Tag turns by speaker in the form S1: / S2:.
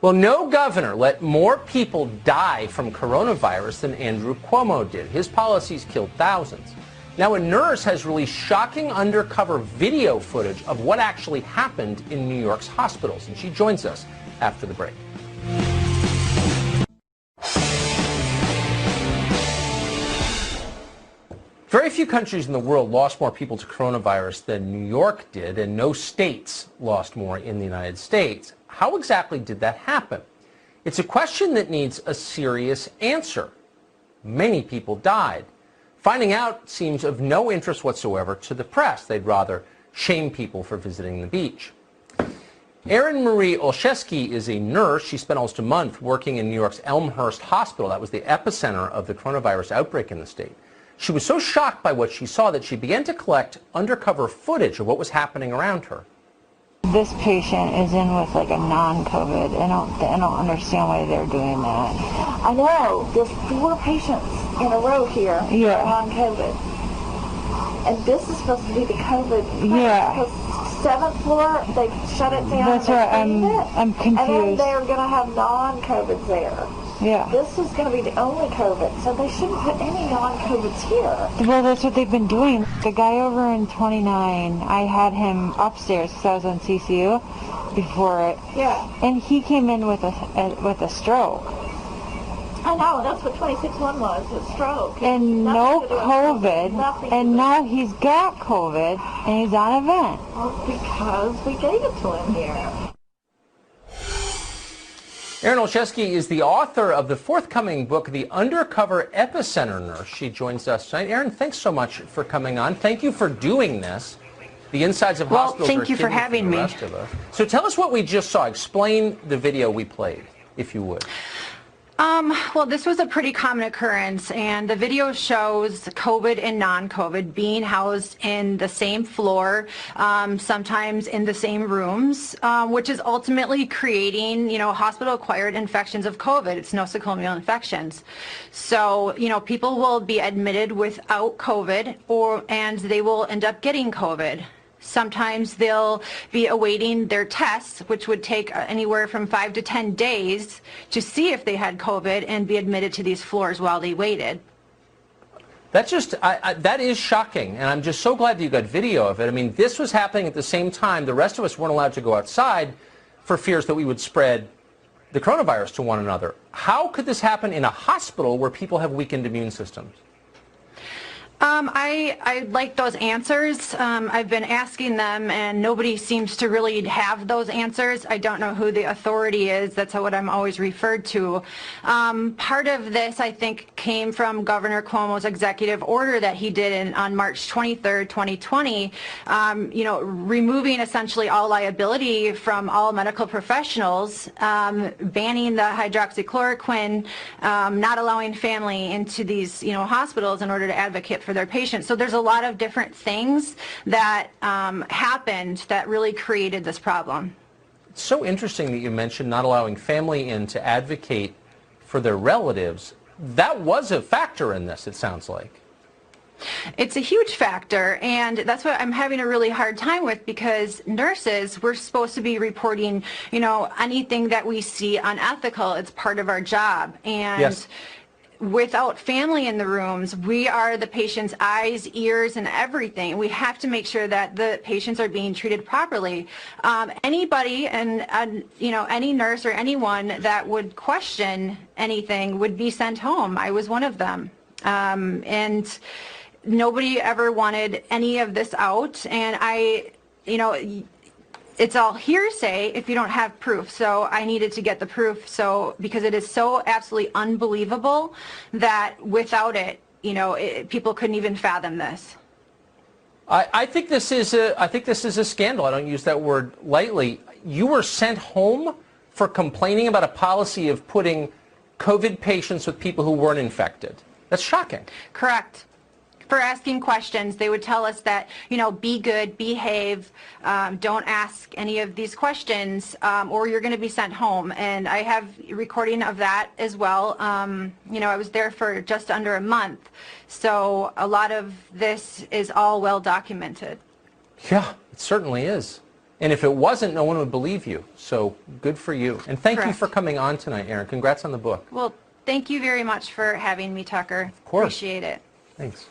S1: Well, no governor let more people die from coronavirus than Andrew Cuomo did. His policies killed thousands. Now, a nurse has released shocking undercover video footage of what actually happened in New York's hospitals, and she joins us after the break. Very few countries in the world lost more people to coronavirus than New York did, and no states lost more in the United States. How exactly did that happen? It's a question that needs a serious answer. Many people died. Finding out seems of no interest whatsoever to the press. They'd rather shame people for visiting the beach. Erin Marie Olszewski is a nurse. She spent almost a month working in New York's Elmhurst Hospital. That was the epicenter of the coronavirus outbreak in the state. She was so shocked by what she saw that she began to collect undercover footage of what was happening around her.
S2: This patient is in with like a non-COVID. I don't understand why they're doing that.
S3: I know. There's 4 patients in a row here on COVID. And this is supposed to be the COVID.
S2: Yeah.
S3: Because 7th floor, they shut it down.
S2: That's right. I'm confused.
S3: And then they're going to have non-COVID there.
S2: Yeah.
S3: This is going to be the only COVID, so they shouldn't put any non-COVIDs here.
S2: Well, that's what they've been doing. The guy over in 29, I had him upstairs because I was on CCU before it.
S3: Yeah.
S2: And he came in with a stroke.
S3: I know, that's what 26-1 was, a stroke.
S2: And no COVID, and now he's got COVID, and he's on a vent.
S3: Well, because we gave it to him here.
S1: Erin Olszewski is the author of the forthcoming book, The Undercover Epicenter Nurse. She joins us tonight. Erin, thanks so much for coming on. Thank you for doing this. The insides of hospitals
S4: thank you for having me.
S1: So tell us what we just saw. Explain the video we played, if you would.
S4: Well, this was a pretty common occurrence, and the video shows COVID and non-COVID being housed in the same floor, sometimes in the same rooms, which is ultimately creating, hospital-acquired infections of COVID. It's nosocomial infections. So, people will be admitted without COVID, and they will end up getting COVID. Sometimes they'll be awaiting their tests, which would take anywhere from 5 to 10 days to see if they had COVID and be admitted to these floors while they waited.
S1: That is shocking, and I'm just so glad that you got video of it. I mean, this was happening at the same time. The rest of us weren't allowed to go outside for fears that we would spread the coronavirus to one another. How could this happen in a hospital where people have weakened immune systems?
S4: I like those answers. I've been asking them, and nobody seems to really have those answers. I don't know who the authority is. That's what I'm always referred to. Part of this, I think, came from Governor Cuomo's executive order that he did on March 23rd, 2020, removing essentially all liability from all medical professionals, banning the hydroxychloroquine, not allowing family into these, hospitals in order to advocate for their patients. So there's a lot of different things that happened that really created this problem.
S1: It's so interesting that you mentioned not allowing family in to advocate for their relatives. That was a factor in this, it sounds like.
S4: It's a huge factor, and that's what I'm having a really hard time with, because nurses, we're supposed to be reporting, anything that we see unethical. It's part of our job. And yes. Without family in the rooms, we are the patient's eyes, ears, and everything. We have to make sure that the patients are being treated properly. Anybody and any nurse or anyone that would question anything would be sent home. I was one of them, and nobody ever wanted any of this out. And it's all hearsay if you don't have proof. So I needed to get the proof, because it is so absolutely unbelievable that without it, people couldn't even fathom this.
S1: I think this is a scandal. I don't use that word lightly. You were sent home for complaining about a policy of putting COVID patients with people who weren't infected. That's shocking.
S4: Correct. For asking questions, they would tell us that, be good, behave, don't ask any of these questions, or you're going to be sent home. And I have recording of that as well. I was there for just under a month, so a lot of this is all well documented.
S1: Yeah, it certainly is. And if it wasn't, no one would believe you. So good for you. And thank you
S4: Correct.
S1: for coming on tonight, Erin. Congrats on the book.
S4: Well, thank you very much for having me, Tucker.
S1: Of course.
S4: Appreciate it.
S1: Thanks.